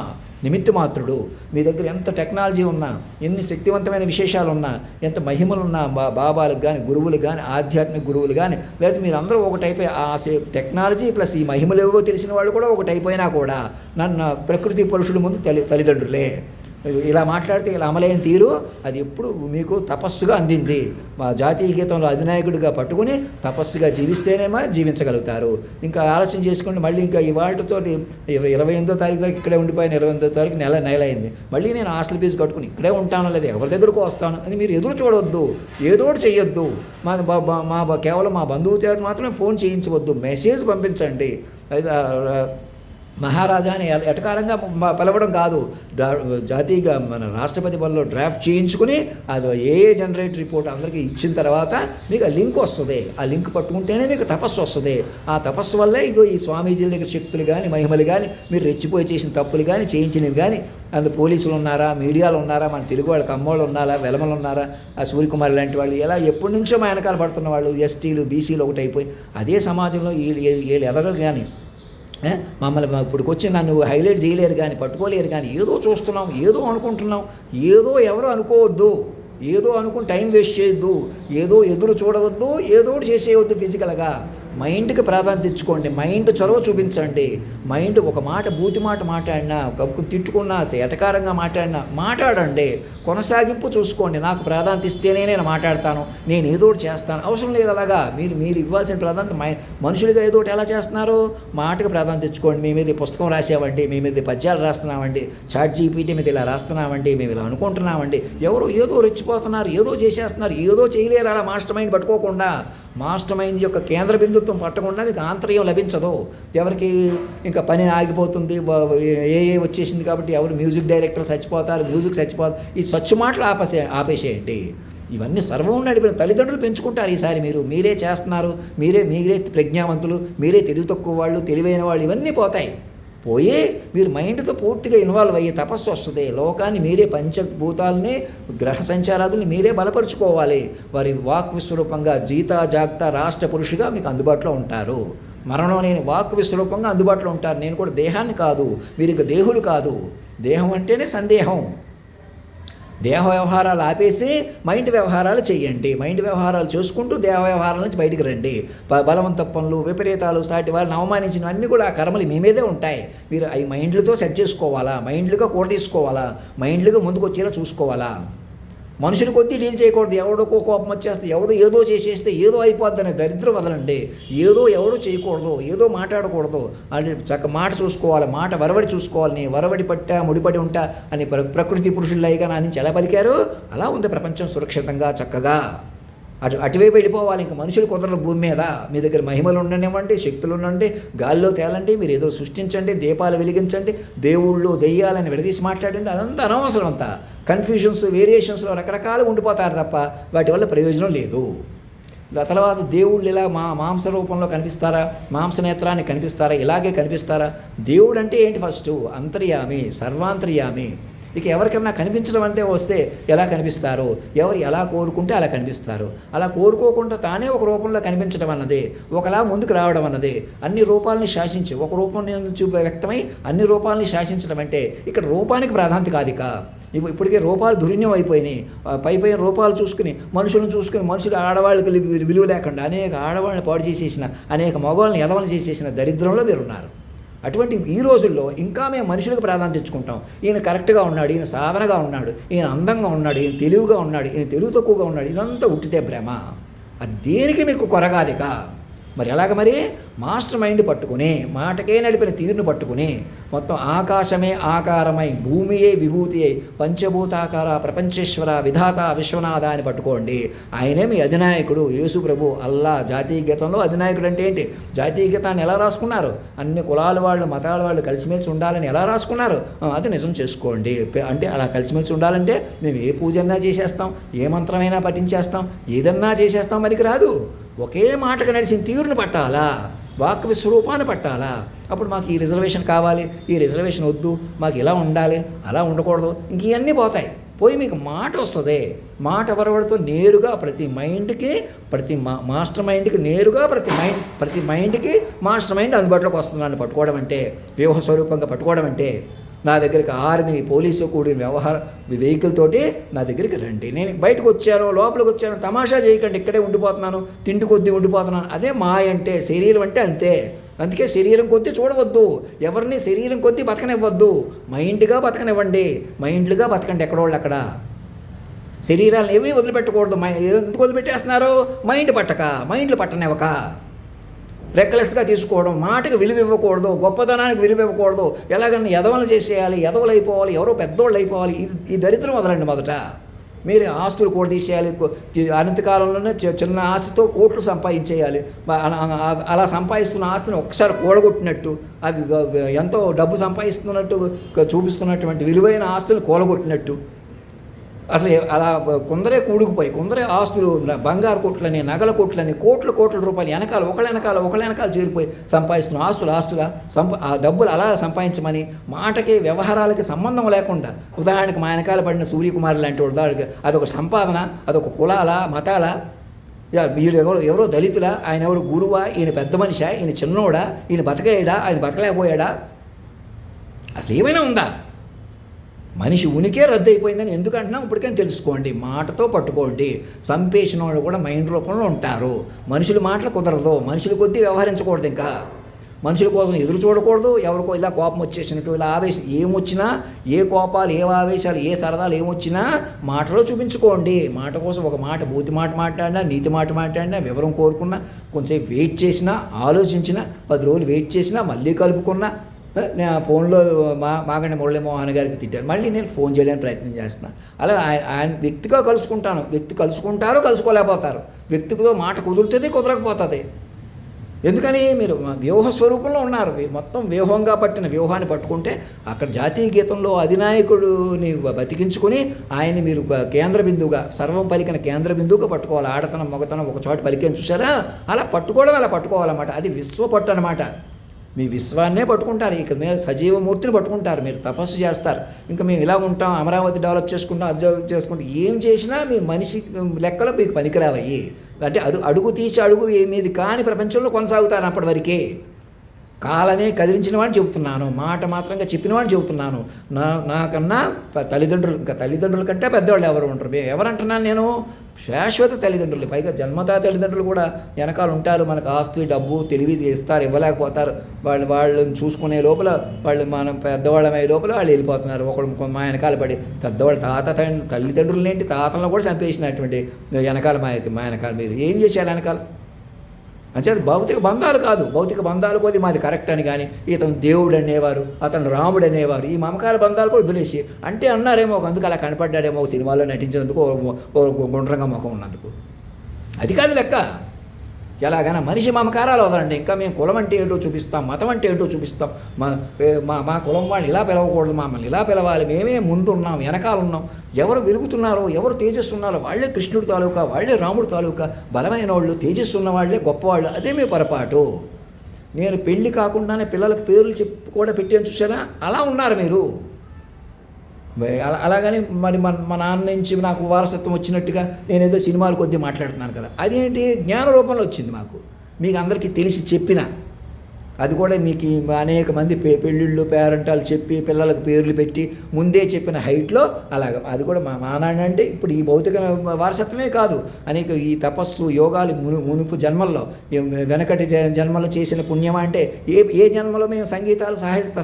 నిమిత్త మాత్రుడు. మీ దగ్గర ఎంత టెక్నాలజీ ఉన్నా, ఎన్ని శక్తివంతమైన విశేషాలు ఉన్నా, ఎంత మహిమలున్నా, బాబాలకు కానీ, గురువులు కానీ, ఆధ్యాత్మిక గురువులు కానీ, లేదా మీరు అందరూ ఒకటైపోయి ఆ టెక్నాలజీ ప్లస్ ఈ మహిమలు ఏవో తెలిసిన వాళ్ళు కూడా ఒకటైపోయినా కూడా నన్ను ప్రకృతి పురుషుడు ముందు తల్లిదండ్రులే. ఇలా మాట్లాడితే ఇలా అమలైన తీరు అది ఎప్పుడు మీకు తపస్సుగా అందింది. మా జాతీయ గీతంలో అధినాయకుడిగా పట్టుకుని తపస్సుగా జీవిస్తేనేమో జీవించగలుగుతారు. ఇంకా ఆలస్యం చేసుకుని మళ్ళీ ఇంకా ఇవాళతో 28వ తారీఖు దాకా ఇక్కడే ఉండిపోయిన, 28వ తారీఖు నెల అయింది. మళ్ళీ నేను హాస్టల్ ఫీజు కట్టుకుని ఇక్కడే ఉంటాను, లేదా ఎవరి దగ్గరకు వస్తాను అని మీరు ఎదురు చూడవద్దు, ఏదోటి చేయొద్దు. కేవలం మా బంధువు చేత మాత్రమే ఫోన్ చేయించవద్దు, మెసేజ్ పంపించండి. మహారాజా అని ఎటకారంగా పిలవడం కాదు, జాతీయంగా మన రాష్ట్రపతి వల్ల డ్రాఫ్ట్ చేయించుకుని అది ఏ జనరేట్ రిపోర్ట్ అందరికీ ఇచ్చిన తర్వాత మీకు ఆ లింక్ వస్తుంది. ఆ లింక్ పట్టుకుంటేనే మీకు తపస్సు వస్తుంది. ఆ తపస్సు వల్లే ఇగో ఈ స్వామీజీల దగ్గర శక్తులు కానీ, మహిమలు కానీ, మీరు రెచ్చిపోయి చేసిన తప్పులు కానీ, చేయించినవి కానీ, అందులో పోలీసులు ఉన్నారా, మీడియాలో ఉన్నారా, మన తెలుగు వాళ్ళకి అమ్మోళ్ళు ఉన్నారా, వెలమలు ఉన్నారా, ఆ సూర్యకుమార్ లాంటి వాళ్ళు, ఎలా ఎప్పటి నుంచో మా వెనకాల పడుతున్న వాళ్ళు, ఎస్టీలు, బీసీలు ఒకటైపోయి అదే సమాజంలో వీళ్ళు ఎదగరు. కానీ మమ్మల్ని ఇప్పుడుకొచ్చి నన్ను హైలైట్ చేయలేరు, కానీ పట్టుకోలేరు. కానీ ఏదో చూస్తున్నాం, ఏదో అనుకుంటున్నాం, ఏదో ఎవరో అనుకోవద్దు, ఏదో అనుకుని టైం వేస్ట్ చేయొద్దు, ఏదో ఎదురు చూడవద్దు, ఏదో చేసేయవద్దు. ఫిజికల్గా మైండ్కి ప్రాధాన్యత ఇచ్చుకోండి, మైండ్ చొరవ చూపించండి. మైండ్ ఒక మాట బూతి మాట మాట్లాడినా, తిట్టుకున్నా, ఎటకారంగా మాట్లాడండి. కొనసాగింపు చూసుకోండి. నాకు ప్రాధాన్యత ఇస్తేనే నేను మాట్లాడతాను, నేను ఏదో ఒకటి చేస్తాను. అవసరం లేదు అలాగా. మీరు ఇవ్వాల్సిన ప్రాధాన్యత మనుషులుగా ఏదో ఒకటి ఎలా చేస్తున్నారు, మాటకు ప్రాధాన్యత ఇచ్చుకోండి. మీ మీద పుస్తకం రాసామండి, మీ మీద పద్యాలు రాస్తున్నామండి, చాట్ జీపీటీ మీద ఇలా రాస్తున్నామండి, మేము ఇలా అనుకుంటున్నామండి. ఎవరు ఏదో రెచ్చిపోతున్నారు, ఏదో చేసేస్తున్నారు, ఏదో చేయలేరు. అలా మాస్టర్ మైండ్ పట్టుకోకుండా, మాస్టర్ మైండ్ యొక్క కేంద్ర బిందుత్వం పట్టకుండా మీకు ఆంతర్యం లభించదు. ఎవరికి ఇంకా పని ఆగిపోతుంది, ఏ వచ్చేసింది కాబట్టి ఎవరు మ్యూజిక్ డైరెక్టర్లు చచ్చిపోతారు, మ్యూజిక్ చచ్చిపోతారు, ఈ స్వచ్ఛ మాటలు ఆపేసేయండి. ఇవన్నీ సర్వం నడిపిన తల్లిదండ్రులు పెంచుకుంటారు. ఈసారి మీరే చేస్తున్నారు, మీరే ప్రజ్ఞావంతులు, మీరే తెలివి తక్కువ వాళ్ళు, తెలివైన వాళ్ళు, ఇవన్నీ పోతాయి. పోయి మీరు మైండ్తో పూర్తిగా ఇన్వాల్వ్ అయ్యే తపస్సు వస్తుంది. లోకాన్ని మీరే, పంచభూతాలని, గ్రహ సంచారాదుల్ని మీరే బలపరుచుకోవాలి. వారి వాక్ విస్వరూపంగా జీతా జాగ్తా రాష్ట్ర పురుషుగా మీకు అందుబాటులో ఉంటారు. మరణం లేని వాక్ విస్వరూపంగా అందుబాటులో ఉంటారు. నేను కూడా దేహాన్ని కాదు, మీరు ఇక దేహులు కాదు. దేహం అంటేనే సందేహం. దేహ వ్యవహారాలు ఆపేసి మైండ్ వ్యవహారాలు చేయండి. మైండ్ వ్యవహారాలు చూసుకుంటూ దేహ వ్యవహారాల నుంచి బయటికి రండి. బలవంత పనులు, విపరీతాలు, సాటి వాళ్ళని అవమానించినవన్నీ కూడా ఆ కర్మలు మీ మీదే ఉంటాయి. మీరు అవి మైండ్లతో సెట్ చేసుకోవాలా, మైండ్లుగా కూడా తీసుకోవాలా, మైండ్లుగా ముందుకు వచ్చేలా చూసుకోవాలా. మనుషుల కొద్దీ డీల్ చేయకూడదు. ఎవడికో కోపం వచ్చేస్తే, ఎవడో ఏదో చేసేస్తే ఏదో అయిపోద్దని దరిద్రం వదలండి. ఎవడో చేయకూడదు, ఏదో మాట్లాడకూడదు. అని చక్క మాట చూసుకోవాలి, మాట వరవడి చూసుకోవాలి. నీ వరవడి పట్టా ముడిపడి ఉంటా అని ప్రకృతి పురుషులైగా నా నుంచి ఎలా పలికారు అలా ఉంది ప్రపంచం సురక్షితంగా చక్కగా. అటువైపు వెళ్ళిపోవాలి. ఇంకా మనుషులు కుదరరు భూమి మీద. మీ దగ్గర మహిమలు ఉండనివ్వండి, శక్తులు ఉండండి, గాల్లో తేలండి, మీరు ఏదో సృష్టించండి, దీపాలు వెలిగించండి, దేవుళ్ళు దెయ్యాలని విడదీసి మాట్లాడండి, అదంతా అనవసరం. అంతా కన్ఫ్యూజన్స్ వేరియేషన్స్లో రకరకాలు ఉండిపోతారు తప్ప వాటి వల్ల ప్రయోజనం లేదు. తర్వాత దేవుళ్ళు ఇలా మాంస రూపంలో కనిపిస్తారా, మాంసనేత్రాన్ని కనిపిస్తారా, ఇలాగే కనిపిస్తారా? దేవుడు అంటే ఏంటి? ఫస్ట్ అంతర్యామి, సర్వాంతర్యామి. ఇక ఎవరికైనా కనిపించడం అంటే వస్తే ఎలా కనిపిస్తారు? ఎవరు ఎలా కోరుకుంటే అలా కనిపిస్తారు. అలా కోరుకోకుండా తానే ఒక రూపంలో కనిపించడం అన్నది, ఒకలా ముందుకు రావడం అన్నది, అన్ని రూపాలని శాసించి ఒక రూపం నుంచి వ్యక్తమై అన్ని రూపాలని శాసించడం అంటే ఇక్కడ రూపానికి ప్రాధాన్యత కాదు. ఇప్పటికే రూపాలు దుర్వినియం అయిపోయినాయి. పై రూపాలు చూసుకుని మనుషులు ఆడవాళ్ళకి విలువ లేకుండా అనేక ఆడవాళ్ళని పాడు చేసేసిన, అనేక మగవాళ్ళని ఎదవలు చేసేసిన దరిద్రంలో మీరున్నారు. అటువంటి ఈ రోజుల్లో ఇంకా మేము మనుషులకు ప్రాధాన్యత ఇచ్చుకుంటాం. ఈయన కరెక్ట్గా ఉన్నాడు, ఈయన సాధనగా ఉన్నాడు, ఈయన అందంగా ఉన్నాడు, ఈయన తెలివిగా ఉన్నాడు, ఈయన తెలివి తక్కువగా ఉన్నాడు, ఇదంతా ఉట్టితే భ్రమ. అది దేనికి మీకు కొరగాలిక? మరి ఎలాగ మరి? మాస్టర్ మైండ్ పట్టుకుని, మాటకే నడిపిన తీరును పట్టుకుని, మొత్తం ఆకాశమే ఆకారమై, భూమియే విభూతి అయి, పంచభూతాకార ప్రపంచేశ్వర విధాత విశ్వనాథ అని పట్టుకోండి. ఆయనే మీ అధినాయకుడు, యేసు ప్రభు, అల్లా. జాతీయ గీతంలో అధినాయకుడు అంటే ఏంటి? జాతీయ గీతాన్ని ఎలా రాసుకున్నారు? అన్ని కులాల వాళ్ళు, మతాల వాళ్ళు కలిసిమెలిసి ఉండాలని ఎలా రాసుకున్నారు? అది నిజం చేసుకోండి. అంటే అలా కలిసిమెలిసి ఉండాలంటే మేము ఏ పూజన్నా చేసేస్తాం, ఏ మంత్రమైనా పఠించేస్తాం, ఏదన్నా చేసేస్తాం, మనకి రాదు. ఒకే మాటకు నడిచిన తీరును పట్టాలా, వాక్ విస్వరూపాన్ని పట్టాలా. అప్పుడు మాకు ఈ రిజర్వేషన్ కావాలి, ఈ రిజర్వేషన్ వద్దు, మాకు ఇలా ఉండాలి, అలా ఉండకూడదు, ఇంక ఇవన్నీ పోతాయి. పోయి మీకు మాట వస్తుంది. మాట వరవడితో నేరుగా ప్రతి మైండ్కి, ప్రతి మాస్టర్ మైండ్కి నేరుగా ప్రతి మైండ్కి మాస్టర్ మైండ్ అందుబాటులోకి వస్తుందని పట్టుకోవడం అంటే, వ్యూహ స్వరూపంగా పట్టుకోవడం అంటే, నా దగ్గరికి ఆర్మీ పోలీసు కూడిన వెహికల్ తోటి నా దగ్గరికి రండి. నేను బయటకు వచ్చాను, లోపలికి వచ్చాను, తమాషా చేయకండి, ఇక్కడే ఉండిపోతున్నాను, తిండి కొద్దీ ఉండిపోతున్నాను. అదే మాయ అంటే, శరీరం అంటే అంతే. అందుకే శరీరం కొద్దీ చూడవద్దు, ఎవరిని శరీరం కొద్దీ బతకనివ్వద్దు, మైండ్గా బతకనివ్వండి, మైండ్లుగా బతకండి. ఎక్కడోళ్ళు అక్కడ శరీరాలను ఏమీ వదిలిపెట్టకూడదు. ఎందుకు వదిలిపెట్టేస్తున్నారు? మైండ్లు పట్టనివ్వక, రెక్లెస్గా తీసుకోవడం, మాటకు విలువ ఇవ్వకూడదు, గొప్పతనానికి విలువ ఇవ్వకూడదు. ఎలాగన్నా ఎదవలు చేసేయాలి, ఎదవలు అయిపోవాలి, ఎవరో పెద్దోళ్ళు అయిపోవాలి. ఈ దరిద్రం వదలండి. మొదట మీరు ఆస్తులు కూడా తీసేయాలి. అనంతకాలంలోనే చిన్న ఆస్తితో కోట్లు సంపాదించేయాలి. అలా సంపాదిస్తున్న ఆస్తిని ఒక్కసారి కూలగొట్టినట్టు, అవి ఎంతో డబ్బు సంపాదిస్తున్నట్టు చూపిస్తున్నటువంటి విలువైన ఆస్తులు కూలగొట్టినట్టు, అసలు అలా కొందరే కూడుకుపోయి, కొందరే ఆస్తులు, బంగారు కొట్లని, నగల కొట్లని, కోట్ల రూపాయలు వెనకాల ఒకళ్ళ చేరిపోయి సంపాదిస్తున్న ఆస్తుల ఆ డబ్బులు అలా సంపాదించమని, మాటకి వ్యవహారాలకి సంబంధం లేకుండా, ఉదాహరణకు మా వెనకాల పడిన సూర్యకుమార్ లాంటి ఉదాహరణకి అదొక సంపాదన, అదొక కులాల, మతాల, వీడు ఎవరో దళితుల, ఆయన ఎవరు గురువా, ఈయన పెద్ద మనిషా, ఈయన చిన్నోడా, ఈయన బతకయ్యాడా, ఆయన బతకలేకపోయాడా, అసలు ఏమైనా ఉందా? మనిషి ఉనికే రద్దు అయిపోయిందని ఎందుకంటున్నాం ఇప్పటికైనా తెలుసుకోండి. మాటతో పట్టుకోండి. సంపేసిన వాళ్ళు కూడా మైండ్ రూపంలో ఉంటారు. మనుషుల మాటలు కుదరదు, మనుషుల కొద్దీ వ్యవహరించకూడదు. ఇంకా మనుషుల కోసం ఎదురు చూడకూడదు. ఎవరికో ఇలా కోపం వచ్చేసినట్టు, ఇలా ఆవేశం ఏమొచ్చినా, ఏ కోపాలు, ఏ ఆవేశాలు, ఏ సరదాలు ఏమొచ్చినా మాటలో చూపించుకోండి. మాట కోసం ఒక మాట, బూతి మాట మాట్లాడినా, నీతి మాట మాట్లాడినా, వివరం కోరుకున్నా, కొంచెం వెయిట్ చేసినా, ఆలోచించినా, 10 రోజులు వెయిట్ చేసినా, మళ్ళీ కలుపుకున్నా, నేను ఫోన్లో మాగండి మురళీమోహన్ గారికి తిట్టాను, మళ్ళీ నేను ఫోన్ చేయడానికి ప్రయత్నం చేస్తున్నాను. అలా ఆయన వ్యక్తిగా కలుసుకుంటాను. వ్యక్తి కలుసుకుంటారు, కలుసుకోలేకపోతారు. వ్యక్తితో మాట కుదురుతుంది, కుదరకపోతుంది. ఎందుకని? మీరు వ్యూహ స్వరూపంలో ఉన్నారు. మొత్తం వ్యూహంగా పట్టిన వ్యూహాన్ని పట్టుకుంటే అక్కడ జాతీయ గీతంలో అధినాయకుడిని బతికించుకొని ఆయన్ని మీరు కేంద్ర బిందువుగా, సర్వం పలికిన కేంద్ర బిందువుగా పట్టుకోవాలి. ఆడతనం మగతనం ఒక చోట పలికేని చూసారా? అలా పట్టుకోవడం, అలా పట్టుకోవాలన్నమాట. అది విశ్వపట్టు అన్నమాట. మీ విశ్వాన్నే పట్టుకుంటారు. ఇక మీరు సజీవమూర్తిని పట్టుకుంటారు. మీరు తపస్సు చేస్తారు. ఇంకా మేము ఇలా ఉంటాం, అమరావతి డెవలప్ చేసుకుంటాం, అది చేసుకుంటాం, ఏం చేసినా మీ మనిషి లెక్కలో మీకు పనికిరావయ్యి. అంటే అడుగు తీసి అడుగు మీది కాని ప్రపంచంలో కొనసాగుతారు అప్పటి వరకే. కాలమే కదిలించిన వాడిని చెబుతున్నాను, మాట మాత్రంగా చెప్పిన వాడిని చెబుతున్నాను. నాకన్నా తల్లిదండ్రులు, ఇంకా తల్లిదండ్రుల కంటే పెద్దవాళ్ళు ఎవరు ఉంటారు? ఎవరంటున్నాను నేను? శాశ్వత తల్లిదండ్రులు. పైగా జన్మతా తల్లిదండ్రులు కూడా వెనకాల ఉంటారు. మనకు ఆస్తి, డబ్బు, తెలివి ఇస్తారు, ఇవ్వలేకపోతారు. వాళ్ళని చూసుకునే లోపల మనం పెద్దవాళ్ళమయ్యే లోపల వాళ్ళు వెళ్ళిపోతున్నారు. ఒకళ్ళు మా వెనకాల పడి పెద్దవాళ్ళు తల్లిదండ్రులు ఏంటి, తాతలను కూడా చంపేసినటువంటి వెనకాల మా వెనకాల మీరు ఏం చేశారు వెనకాల? అంటే భౌతిక బంధాలు కాదు, భౌతిక బంధాలు కొద్ది మాది కరెక్ట్ అని, కానీ ఇతను దేవుడు అనేవారు, అతను రాముడు అనేవారు, ఈ మమకార బంధాలు కూడా వదిలేసి అంటే అన్నారేమో, అందుకు అలా కనపడ్డాడేమో ఒక సినిమాలో నటించినందుకు, గుండ్రంగా ముఖం ఉన్నందుకు. అది కాదు లెక్క. ఎలాగైనా మనిషి మమకారాలు వదలండి. ఇంకా మేము కులం అంటే ఏంటో చూపిస్తాం, మతం అంటే ఏంటో చూపిస్తాం. మా కులం వాళ్ళు ఇలా పిలవకూడదు, మమ్మల్ని ఇలా పిలవాలి, మేమే ముందు ఉన్నాం, వెనకాల ఉన్నాం. ఎవరు వెలుగుతున్నారో, ఎవరు తేజస్సు ఉన్నారో వాళ్ళే కృష్ణుడి తాలూకా, వాళ్ళే రాముడి తాలూకా బలమైన వాళ్ళు, తేజస్సు ఉన్న వాళ్ళే గొప్పవాళ్ళు. అదే మీ పొరపాటు. నేను పెళ్ళి కాకుండానే పిల్లలకు పేర్లు చెప్పి కూడా పెట్టాను చూసారా, అలా ఉన్నారు మీరు. అలాగని మరి మా నాన్న నుంచి నాకు వారసత్వం వచ్చినట్టుగా నేనేదో సినిమాలు కొద్దిగా మాట్లాడుతున్నాను కదా, అదేంటి జ్ఞాన రూపంలో వచ్చింది మాకు, మీకు అందరికీ తెలిసి చెప్పిన. అది కూడా మీకు అనేక మంది పెళ్ళిళ్ళు పేరెంటాలు చెప్పి పిల్లలకు పేర్లు పెట్టి ముందే చెప్పిన హైట్లో అలాగ. అది కూడా మా నాన్న అంటే ఇప్పుడు ఈ భౌతిక వారసత్వమే కాదు, అనేక ఈ తపస్సు యోగాలు మునుపు జన్మల్లో, వెనకటి జన్మలో చేసిన పుణ్యమా అంటే ఏ జన్మలో మేము సంగీతాలు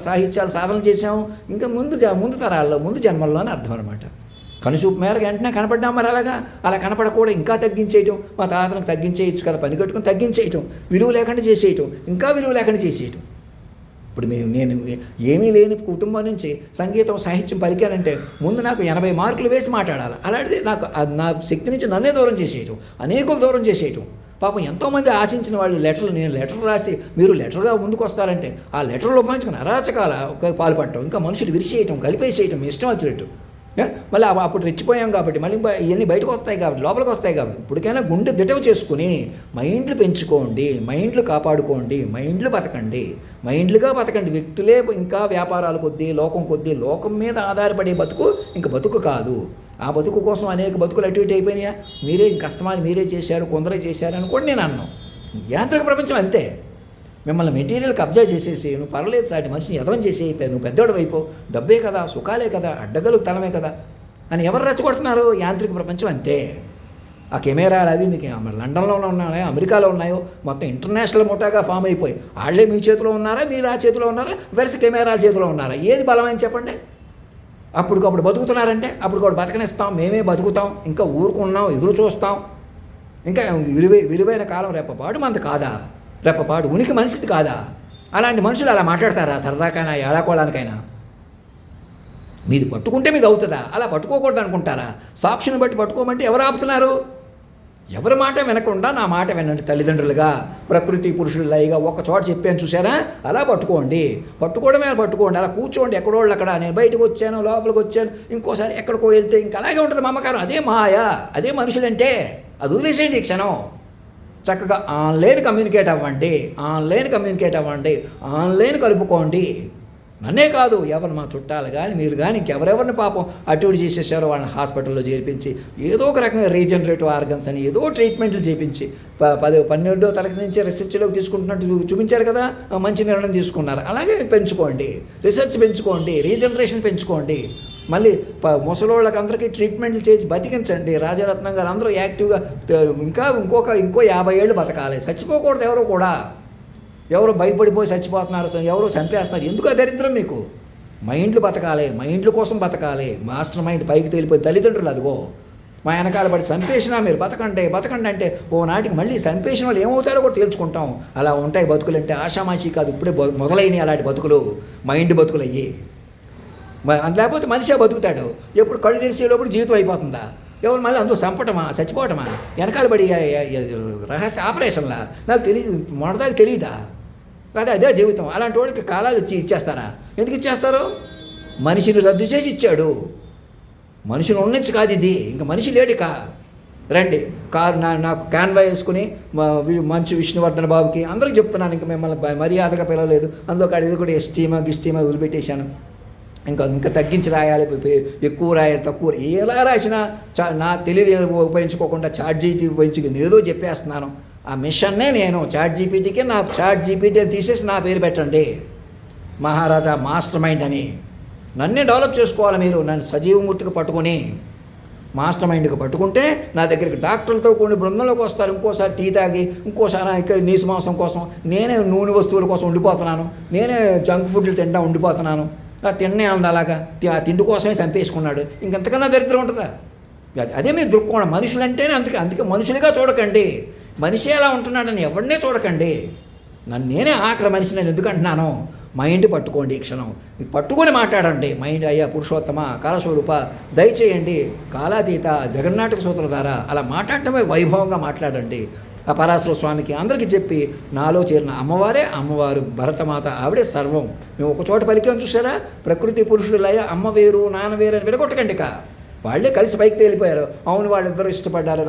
సాహిత్యాలు సాధన చేసాము, ఇంకా ముందు తరాల్లో ముందు జన్మల్లోనే అర్థం అనమాట. కనుచూపు మేరకు వెంటనే కనపడ్డాం. మరి అలా కనపడకూడదు, ఇంకా తగ్గించేయటం. మా తాతలకు తగ్గించేయచ్చు కదా, పని కట్టుకుని తగ్గించేయటం, విలువ లేకుండా చేసేయటం, ఇంకా విలువ లేకుండా చేసేయటం. ఇప్పుడు నేను ఏమీ లేని కుటుంబం నుంచి సంగీతం సాహిత్యం పలికానంటే ముందు నాకు 80 మార్కులు వేసి మాట్లాడాలి. అలాంటిది నాకు నా శక్తి నుంచి నన్నే దూరం చేసేయటం, అనేకులు దూరం చేసేయటం. పాపం ఎంతోమంది ఆశించిన వాళ్ళు నేను లెటర్ రాసి మీరు లెటర్గా ముందుకు వస్తారంటే ఆ లెటర్లో ఉపయోగించుకుని అరాచకాల పాల్పడటం, ఇంకా మనుషులు విరిచేయటం, కలిపేసేయటం, ఇష్టం వచ్చినట్టు. మళ్ళీ అప్పుడు రెచ్చిపోయాం కాబట్టి మళ్ళీ ఇవన్నీ బయటకు వస్తాయి కాబట్టి, లోపలికి వస్తాయి కాబట్టి ఇప్పటికైనా గుండె దిటవ చేసుకుని మైండ్లు పెంచుకోండి, మైండ్లు కాపాడుకోండి, మైండ్లు బతకండి, మైండ్లుగా బతకండి. వ్యక్తులే ఇంకా వ్యాపారాల కొద్దీ, లోకం కొద్దీ, లోకం మీద ఆధారపడే బతుకు ఇంక బతుకు కాదు. ఆ బతుకు కోసం అనేక బతుకులు అటు ఇటు అయిపోయినాయా, మీరే కష్టమాన్ని మీరే చేశారు, కొందరే చేశారు అని కూడా నేను అన్నాను. యాంత్రిక ప్రపంచం అంతే. మిమ్మల్ని మెటీరియల్ కబ్జా చేసేసి నువ్వు పర్లేదు సాటి మనిషిని ఎదవం చేసి అయిపోయి నువ్వు పెద్దోడు అయిపో, డబ్బే కదా, సుఖాలే కదా, అడ్డగలుగు తనమే కదా అని ఎవరు రెచ్చగొడుతున్నారు? యాంత్రిక ప్రపంచం అంతే. ఆ కెమెరాలు అవి మీకు లండన్లో ఉన్నాయో, అమెరికాలో ఉన్నాయో, మొత్తం ఇంటర్నేషనల్ ముఠాగా ఫామ్ అయిపోయి వాళ్ళే మీ చేతిలో ఉన్నారా, మీరు ఆ చేతిలో ఉన్నారా, వెరసి కెమెరాల చేతిలో ఉన్నారా? ఏది బలమని చెప్పండి. అప్పటికప్పుడు బతుకుతున్నారంటే అప్పటికప్పుడు బతకనిస్తాం, మేమే బతుకుతాం, ఇంకా ఊరుకున్నాం, ఎదురు చూస్తాం. ఇంకా విలువైన కాలం రేపపాటు మనది కాదా? రేపపాటు ఉనికి మనిషిది కాదా? అలాంటి మనుషులు అలా మాట్లాడతారా? సరదాకైనా ఏడాకోవడానికైనా? మీది పట్టుకుంటే మీది అవుతుందా? అలా పట్టుకోకూడదు అనుకుంటారా? సాక్షిని బట్టి పట్టుకోమంటే ఎవరు ఆపుతున్నారు? ఎవరి మాట వినకుండా నా మాట వినండి. తల్లిదండ్రులుగా, ప్రకృతి పురుషులు లైగా ఒక చోట చెప్పాను చూసారా, అలా పట్టుకోండి. పట్టుకోవడమే పట్టుకోండి, అలా కూర్చోండి. ఎక్కడోళ్ళు అక్కడ. నేను బయటకు వచ్చాను, లోపలికి వచ్చాను, ఇంకోసారి ఎక్కడికో వెళ్తే ఇంకా అలాగే ఉంటుంది మమకారం. అదే మాయ, అదే మనుషులంటే. అది వదిలేసేయండి ఈ క్షణం. చక్కగా ఆన్లైన్ కమ్యూనికేట్ అవ్వండి, ఆన్లైన్ కలుపుకోండి. నన్నే కాదు, ఎవరు మా చుట్టాలు కానీ మీరు కానీ ఇంకెవరెవరిని పాపం అటు ఇటు చేసేసారో వాళ్ళని హాస్పిటల్లో చేర్పించి ఏదో ఒక రకంగా రీజనరేటివ్ ఆర్గన్స్ అని ఏదో ట్రీట్మెంట్లు చేయించి 12వ తరగతి నుంచి రీసెర్చ్లోకి తీసుకుంటున్నట్టు చూపించారు కదా, మంచి నిర్ణయం తీసుకున్నారు. అలాగే పెంచుకోండి, రీసెర్చ్ పెంచుకోండి, రీజనరేషన్ పెంచుకోండి. మళ్ళీ ముసలోళ్ళకి అందరికీ ట్రీట్మెంట్లు చేసి బతికించండి. రాజరత్నం గారు అందరూ యాక్టివ్గా ఇంకో 50 ఏళ్ళు బతకాలి. చచ్చిపోకూడదు ఎవరు కూడా. ఎవరు భయపడిపోయి చచ్చిపోతున్నారు, ఎవరు చంపేస్తున్నారు. ఎందుకు ఆ దరిద్రం మీకు? మైండ్లు బతకాలి, మైండ్ల కోసం బతకాలి. మాస్టర్ మైండ్ పైకి తేలిపోయి తల్లిదండ్రులు అదిగో మా వెనకాల పడి చంపేసినా మీరు బతకండి అంటే ఓ నాటికి మళ్ళీ చంపేసిన వాళ్ళు ఏమవుతారో కూడా తేల్చుకుంటాం. అలా ఉంటాయి బతుకులు అంటే. ఆషామాషి కాదు, ఇప్పుడే మొదలైనవి అలాంటి బతుకులు, మైండ్ బతుకులు అయ్యి. లేకపోతే మనిషే బతుకుతాడు. ఎప్పుడు కళ్ళు తెరిచేటప్పుడు జీవితం అయిపోతుందా? ఎవరు మళ్ళీ అందులో చచ్చిపోవటమా? వెనకాల పడి రహస్య ఆపరేషన్లా? నాకు తెలియదు, మొదటిదాకా తెలియదా? అదే జీవితం. అలాంటి వాడికి కాలాలు ఇచ్చేస్తారా? ఎందుకు ఇచ్చేస్తారు? మనిషిని రద్దు చేసి ఇచ్చాడు. మనిషిని ఉన్నంచి కాదు ఇది. ఇంకా మనిషి లేడిక. రండి కారు నాకు క్యాన్వా వేసుకుని మంచు విష్ణువర్ధన్ బాబుకి అందరికి చెప్తున్నాను. ఇంకా మిమ్మల్ని మర్యాదగా పిలవలేదు. అందులో కాదు ఇది కూడా గిస్టీమా వదిలిపెట్టేశాను. ఇంకా తగ్గించి రాయాలి, ఎక్కువ రాయాలి, తక్కువ ఎలా రాసినా నా తెలివి ఉపయోగించుకోకుండా చాట్ జీపీటీ ఉపయోగించి ఏదో చెప్పేస్తున్నాను. ఆ మిషన్నే నేను చాట్ జీపీటీకి నా చాట్ జీపీటీ తీసేసి నా పేరు పెట్టండి, మహారాజా మాస్టర్ మైండ్ అని. నన్నే డెవలప్ చేసుకోవాలి మీరు. నన్ను సజీవమూర్తికి పట్టుకొని మాస్టర్ మైండ్కి పట్టుకుంటే నా దగ్గరికి డాక్టర్లతో కొన్ని బృందంలోకి వస్తారు. ఇంకోసారి టీ తాగి, ఇంకోసారి ఇక్కడ నీసు మాంసం కోసం, నేనే నూనె వస్తువుల కోసం ఉండిపోతున్నాను, నేనే జంక్ ఫుడ్లు తింటా ఉండిపోతున్నాను. నా తిన్నే ఉంది అలాగా, ఆ తిండి కోసమే చంపేసుకున్నాడు. ఇంకెంతకన్నా దరిద్రం ఉంటుందా? అదే మీ దృక్కోణం. మనుషులంటేనే అందుకే మనుషులుగా చూడకండి. మనిషి ఎలా ఉంటున్నాడని ఎవరినే చూడకండి. నన్ను నేనే ఆఖరి మనిషి నేను ఎందుకు అంటున్నాను? మైండ్ పట్టుకోండి. ఈ క్షణం పట్టుకొని మాట్లాడండి. మైండ్ అయ్యా పురుషోత్తమ, కాలస్వరూప, దయచేయండి, కాలాతీత, జగన్నాటక సూత్రధార, అలా మాట్లాడటమే వైభవంగా మాట్లాడండి. ఆ పరాశర స్వామికి అందరికీ చెప్పి నాలో చేరిన అమ్మవారే అమ్మవారు, భరతమాత, ఆవిడే సర్వం. మేము ఒక చోట పలికాం చూసారా? ప్రకృతి పురుషుడు లయ, అమ్మ వేరు నాన్న వేరు అని విడగొట్టకండి. వాళ్ళే కలిసి పైకి తేలిపోయారు. అవును, వాళ్ళిద్దరూ ఇష్టపడ్డారు.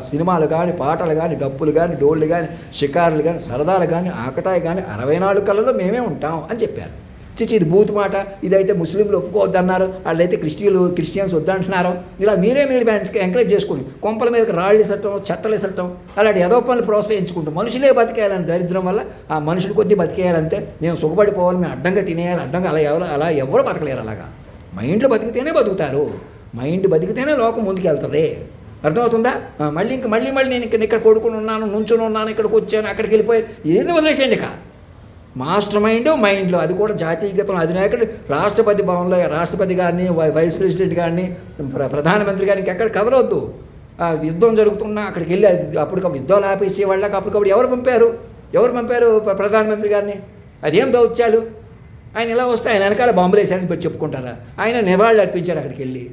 సినిమాలు కానీ, పాటలు కానీ, డప్పులు కానీ, డోళ్ళు కానీ, షికారులు కానీ, సరదాలు కానీ, ఆకతాయి కానీ 64 కళలో మేమే ఉంటాం అని చెప్పారు. చిచి, ఇది బూత్ మాట. ఇదైతే ముస్లింలు ఒప్పుకోవద్దన్నారు, వాళ్ళైతే క్రిస్టియన్స్ వద్దంటున్నారు. ఇలా మీరు ఎంకరేజ్ చేసుకుని కొంపల మీదకి రాళ్ళు ఇసట్టడం, చెత్తలు ఇసట్టడం, అలాంటి ఏదో పనులు ప్రోత్సహించుకుంటూ మనుషులే బతికేయాలని దరిద్రం వల్ల ఆ మనుషుల కొద్దీ బతికేయాలంటే మేము సుఖపడిపోవాలి, మేము అడ్డంగా తినేయాలి, అడ్డంగా అలా ఎవరు బతకలేరు. అలాగా మైండ్లో బతికితేనే బతుకుతారు. మైండ్ బతికితేనే లోకం ముందుకెళ్తుంది. అర్థమవుతుందా? మళ్ళీ నేను ఇక్కడ కొడుకుని ఉన్నాను, నుంచుని ఉన్నాను, ఇక్కడికి వచ్చాను, అక్కడికి వెళ్ళిపోయి ఏది వదిలేసేయండి. మాస్టర్ మైండ్లో అది కూడా జాతీయగతం అధినాయకుడు రాష్ట్రపతి భవన్లో రాష్ట్రపతి గారిని, వైస్ ప్రెసిడెంట్ గారిని, ప్రధానమంత్రి గారిని ఎక్కడ కదలవద్దు. యుద్ధం జరుగుతున్నా అక్కడికి వెళ్ళి అప్పటికప్పుడు యుద్ధాలు ఆపేసే వాళ్ళకి అప్పటికప్పుడు ఎవరు పంపారు ప్రధానమంత్రి గారిని? అదేం దౌత్యాలు? ఆయన ఇలా వస్తే ఆయన వెనకాల బాంబులు వేసారని పెట్టి చెప్పుకుంటారా? ఆయన నివాళులు అర్పించారు అక్కడికి వెళ్ళి.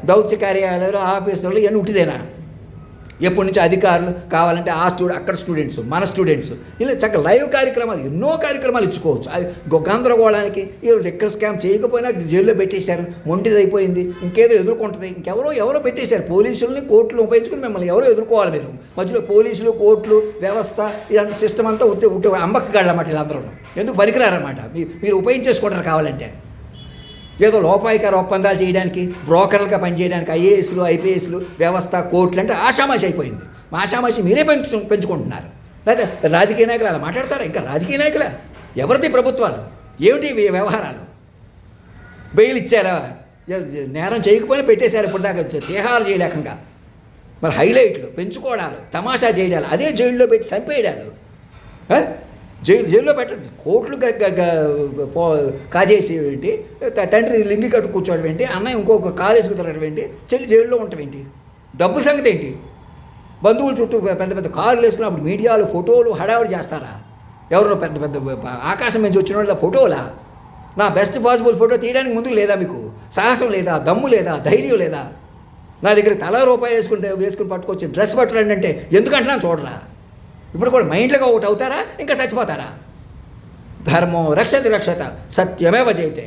దౌత్య కార్యాలయాలు, ఆఫీసులు ఇవన్నీ ఉట్టిదేనా? ఎప్పటి నుంచి అధికారులు కావాలంటే అక్కడ స్టూడెంట్స్, మన స్టూడెంట్స్, ఇలా చక్కగా లైవ్ కార్యక్రమాలు, ఎన్నో కార్యక్రమాలు ఇచ్చుకోవచ్చు. అది గందరగోళానికి ఈ లిక్కర్ స్కామ్ చేయకపోయినా జైల్లో పెట్టేశారు, మొండిదైపోయింది, ఇంకేదో ఎదుర్కొంటుంది. ఎవరో పెట్టేశారు. పోలీసులని, కోర్టులు ఉపయోగించుకుని మిమ్మల్ని ఎవరో ఎదుర్కోవాలి. మీరు మధ్యలో పోలీసులు, కోర్టులు, వ్యవస్థ, ఇదంతా సిస్టమ్ అంతా ఉట్టి అమ్మక్కగాళ్ళమాట. వీళ్ళందరూ ఎందుకు పనికిరారన్నమాట. మీరు ఉపయోగించేసుకుంటారు కావాలంటే. ఏదో లోపాయికార ఒప్పందాలు చేయడానికి, బ్రోకర్లుగా పనిచేయడానికి ఐఏఎస్లు, ఐపీఎస్లు, వ్యవస్థ, కోర్టులు అంటే ఆషామాషి అయిపోయింది. ఆషామాషి మీరే పెంచుకుంటున్నారు. లేదా రాజకీయ నాయకులు అలా మాట్లాడతారా? ఇంకా రాజకీయ నాయకుల ఎవరిది ప్రభుత్వాలు? ఏమిటి వ్యవహారాలు? బెయిల్ ఇచ్చారా? నేరం చేయకపోయినా పెట్టేశారు. ఇప్పుడు దాకా తిహారు చేయలేకంగా. మరి హైలైట్లు, పెంచుకోవడాలు, తమాషా చేయడాలు, అదే జైల్లో పెట్టి చంపేయడాలు. జైల్లో పెట్టండి. కోట్లు కాజేసి ఏంటి? తండ్రి లింగి కట్టు కూర్చోవడం ఏంటి? అన్నయ్య ఇంకొక కాలేజీకి తిరగడం ఏంటి? చెల్లి జైల్లో ఉండటం ఏంటి? డబ్బు సంగతి ఏంటి? బంధువుల చుట్టూ పెద్ద కార్లు వేసుకున్నప్పుడు మీడియాలు ఫోటోలు హడావిడి చేస్తారా? ఎవరో పెద్ద ఆకాశం నుంచి వచ్చిన వాళ్ళ ఫోటోలా? నా బెస్ట్ పాసిబుల్ ఫోటో తీయడానికి ముందుకు లేదా? మీకు సాహసం లేదా? దమ్ము లేదా? ధైర్యం లేదా? నా దగ్గర తలా రూపాయి వేసుకుని పట్టుకొచ్చి డ్రెస్ పట్టరండి అంటే ఎందుకంటున్నాను చూడరా? ఇప్పుడు కూడా మైండ్లుగా ఒకటి అవుతారా? ఇంకా చచ్చిపోతారా? ధర్మం రక్షతి రక్షత, సత్యమేవ జయతే.